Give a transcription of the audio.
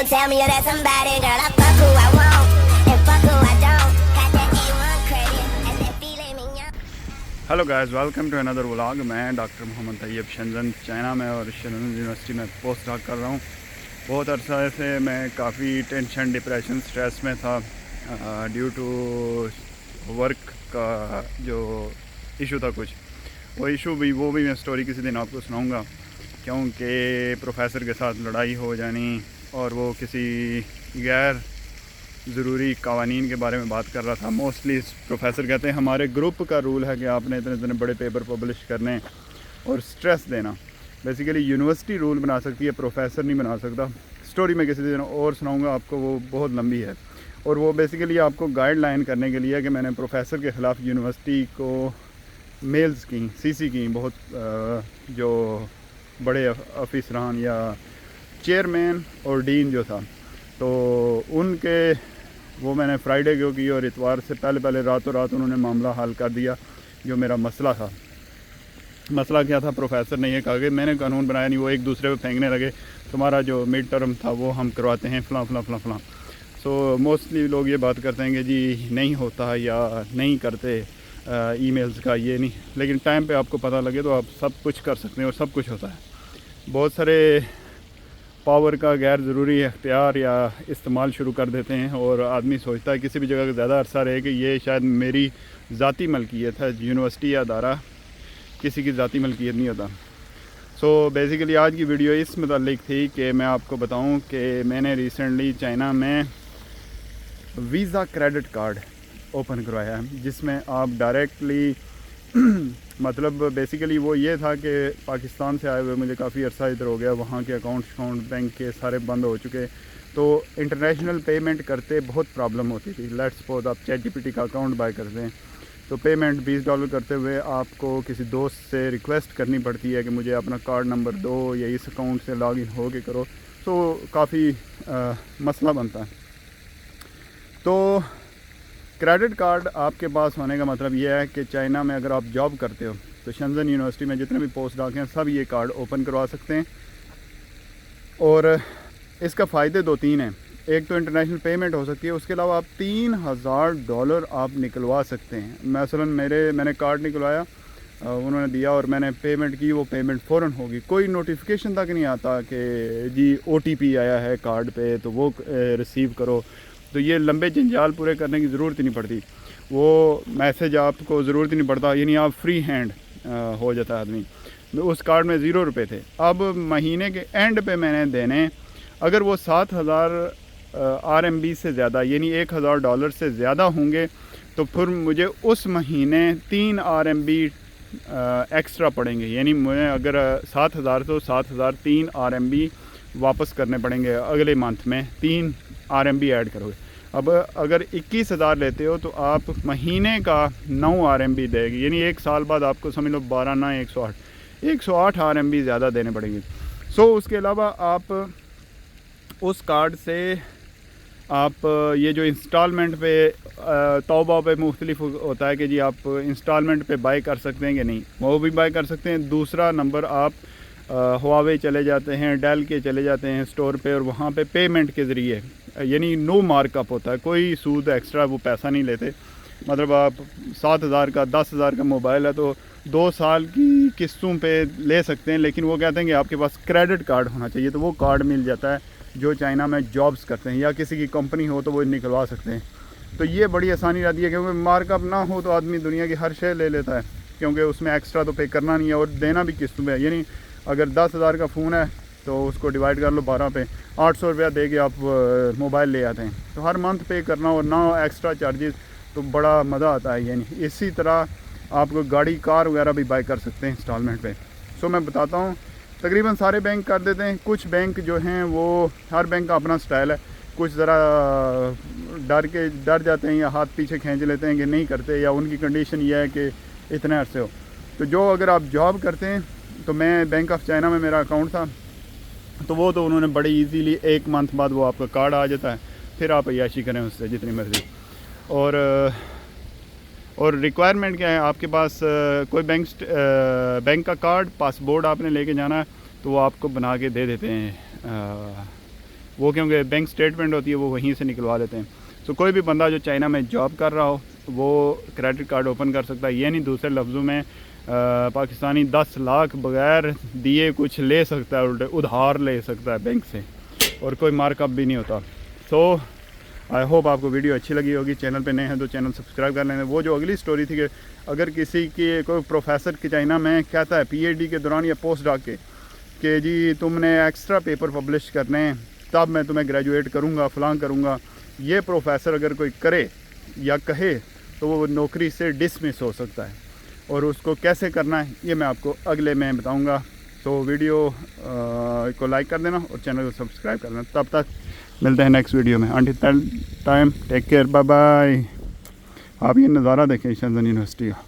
don't tell me that somebody, girl. I fuck who I want and fuck who I don't. Got that A1 credit and that feeling me young. Hello guys, welcome to another vlog. मैं doctor Mohammad Tayyab Shenzhen China में और Shenzhen university में post doc कर रहा हूँ। बहुत अरसा से मैं काफ़ी टेंशन, डिप्रेशन, स्ट्रेस में था ड्यू टू वर्क का जो इशू था कुछ। वो इशू भी मैं स्टोरी किसी दिन आपको सुनाऊंगा, क्योंकि प्रोफेसर के साथ लड़ाई हो जानी और वो किसी गैर ज़रूरी कवानीन के बारे में बात कर रहा था। मोस्टली प्रोफेसर कहते हैं हमारे ग्रुप का रूल है कि आपने इतने इतने बड़े पेपर पब्लिश करने और स्ट्रेस देना। बेसिकली यूनिवर्सिटी रूल बना सकती है, प्रोफेसर नहीं बना सकता। स्टोरी में किसी दिन और सुनाऊंगा आपको, वो बहुत लंबी है और वो बेसिकली आपको गाइडलाइन करने के लिए है कि मैंने प्रोफेसर के ख़िलाफ़ यूनिवर्सिटी को मेल्स की, सीसी की, बहुत जो बड़े अफसरान या चेयरमैन और डीन जो था, तो उनके वो मैंने फ्राइडे को की और इतवार से पहले रातों रात उन्होंने मामला हल कर दिया जो मेरा मसला था। मसला क्या था? प्रोफेसर ने ये कहा कि मैंने कानून बनाया नहीं, वो एक दूसरे पे फेंकने लगे, तुम्हारा जो मिड टर्म था वो हम करवाते हैं फलां। सो मोस्टली लोग ये बात करते हैं कि जी नहीं होता या नहीं करते ईमेल्स का, ये नहीं, लेकिन टाइम पे आपको पता लगे तो आप सब कुछ कर सकते हैं और सब कुछ होता है। बहुत सारे पावर का गैर ज़रूरी अख्तियार या इस्तेमाल शुरू कर देते हैं और आदमी सोचता है किसी भी जगह का ज़्यादा अरसा रहे कि ये शायद मेरी ज़ाती मलकियत है। यूनिवर्सिटी या अदारा किसी की ज़ाती मलकियत नहीं होता। सो बेसिकली आज की वीडियो इस मुतालिक थी कि मैं आपको बताऊं कि मैंने रिसेंटली चाइना में वीज़ा क्रेडिट कार्ड ओपन करवाया है, जिसमें आप डायरेक्टली मतलब बेसिकली वो ये था कि पाकिस्तान से आए हुए मुझे काफ़ी अरसा इधर हो गया, वहाँ के अकाउंट बैंक के सारे बंद हो चुके, तो इंटरनेशनल पेमेंट करते बहुत प्रॉब्लम होती थी। लेट्स सपोज आप ChatGPT का अकाउंट बाय करते हैं तो पेमेंट $20 करते हुए आपको किसी दोस्त से रिक्वेस्ट करनी पड़ती है कि मुझे अपना कार्ड नंबर दो या इस अकाउंट से लॉगिन हो के करो, तो काफ़ी मसला बनता है। तो क्रेडिट कार्ड आपके पास होने का मतलब ये है कि चाइना में अगर आप जॉब करते हो तो शंजन यूनिवर्सिटी में जितने भी पोस्ट डॉक हैं सब ये कार्ड ओपन करवा सकते हैं। और इसका फ़ायदे 2-3 हैं। एक तो इंटरनेशनल पेमेंट हो सकती है, उसके अलावा आप $3000 आप निकलवा सकते हैं। मसलन मैंने कार्ड निकलवाया, उन्होंने दिया और मैंने पेमेंट की, वो पेमेंट फ़ौरन होगी, कोई नोटिफिकेशन तक नहीं आता कि जी OTP आया है कार्ड पे तो वो रिसीव करो। तो ये लंबे जंजाल पूरे करने की ज़रूरत ही नहीं पड़ती, वो मैसेज आपको ज़रूरत ही नहीं पड़ता, यानी आप फ्री हैंड हो जाता है आदमी। उस कार्ड में $0 थे। अब महीने के एंड पे मैंने देने, अगर वो 7000 RMB से ज़्यादा यानी $1000 से ज़्यादा होंगे तो फिर मुझे उस महीने 3 RMB एक्स्ट्रा पड़ेंगे। यानी मुझे अगर 7000 तो 7000 3 RMB वापस करने पड़ेंगे, अगले मंथ में 3 RMB ऐड करोगे। अब अगर 21000 लेते हो तो आप महीने का 9 RMB देगी, यानी एक साल बाद आपको समझ लो 12 ना 108 RMB ज़्यादा देने पड़ेंगे। सो उसके अलावा आप उस कार्ड से आप ये जो इंस्टॉलमेंट पे तौबा पे मुख्तलिफ होता है कि जी आप इंस्टॉलमेंट पे बाय कर सकते हैं कि नहीं, वो भी बाय कर सकते हैं। दूसरा नंबर, आप हुआवे चले जाते हैं, डेल के चले जाते हैं स्टोर पे और वहाँ पे पेमेंट के ज़रिए, यानी नो मार्कअप होता है, कोई सूद एक्स्ट्रा वो पैसा नहीं लेते। मतलब आप 7000 का 10000 का मोबाइल है तो 2 साल की किस्तों पे ले सकते हैं, लेकिन वो कहते हैं कि आपके पास क्रेडिट कार्ड होना चाहिए, तो वो कार्ड मिल जाता है जो चाइना में जॉब्स करते हैं या किसी की कंपनी हो तो वो निकलवा सकते हैं। तो ये बड़ी आसानी रहती है, क्योंकि मार्कअप ना हो तो आदमी दुनिया की हर शय ले लेता है, क्योंकि उसमें एक्स्ट्रा तो पे करना नहीं है और देना भी किस्तों पे। यानी अगर 10000 का फ़ोन है तो उसको डिवाइड कर लो 12 पे, 800 रुपया दे के आप मोबाइल ले आते हैं, तो हर मंथ पे करना और ना एक्स्ट्रा चार्जेस, तो बड़ा मज़ा आता है। यानी इसी तरह आप गाड़ी कार वगैरह भी बाय कर सकते हैं इंस्टॉलमेंट पे। सो मैं बताता हूँ, तकरीबन सारे बैंक कर देते हैं। कुछ बैंक जो हैं वो, हर बैंक का अपना स्टाइल है, कुछ ज़रा डर जाते हैं या हाथ पीछे खींच लेते हैं कि नहीं करते, या उनकी कंडीशन ये है कि इतने अरसे हो। तो जो अगर आप जॉब करते हैं, तो मैं बैंक ऑफ चाइना में मेरा अकाउंट था, तो वो तो उन्होंने बड़े इजीली 1 मंथ बाद वो आपका कार्ड आ जाता है, फिर आप अय्याशी करें उससे जितनी मर्ज़ी। और रिक्वायरमेंट क्या है, आपके पास कोई बैंक का कार्ड, पासपोर्ट आपने लेके जाना है तो वो आपको बना के दे देते हैं वो क्योंकि बैंक स्टेटमेंट होती है वो वहीं से निकलवा लेते हैं। तो कोई भी बंदा जो चाइना में जॉब कर रहा हो वो क्रेडिट कार्ड ओपन कर सकता है। ये नहीं दूसरे लफ्ज़ों में पाकिस्तानी 10 लाख बगैर दिए कुछ ले सकता है, उल्टे उधार ले सकता है बैंक से, और कोई मार्कअप भी नहीं होता। सो आई होप आपको वीडियो अच्छी लगी होगी। चैनल पे नए हैं तो चैनल सब्सक्राइब कर लेना। वो जो अगली स्टोरी थी कि अगर किसी की कोई प्रोफेसर की चाइना में कहता है PhD के दौरान या पोस्ट डॉक के कि जी तुमने एक्स्ट्रा पेपर पब्लिश करने हैं तब मैं तुम्हें ग्रेजुएट करूँगा, फ़लाँ करूँगा, ये प्रोफेसर अगर कोई करे या कहे तो वो नौकरी से डिसमिस हो सकता है, और उसको कैसे करना है ये मैं आपको अगले में बताऊँगा। तो वीडियो को लाइक कर देना और चैनल को सब्सक्राइब कर देना। तब तक मिलते हैं नेक्स्ट वीडियो में। Until time take care, bye bye. आप ये नज़ारा देखें शेंज़न यूनिवर्सिटी का।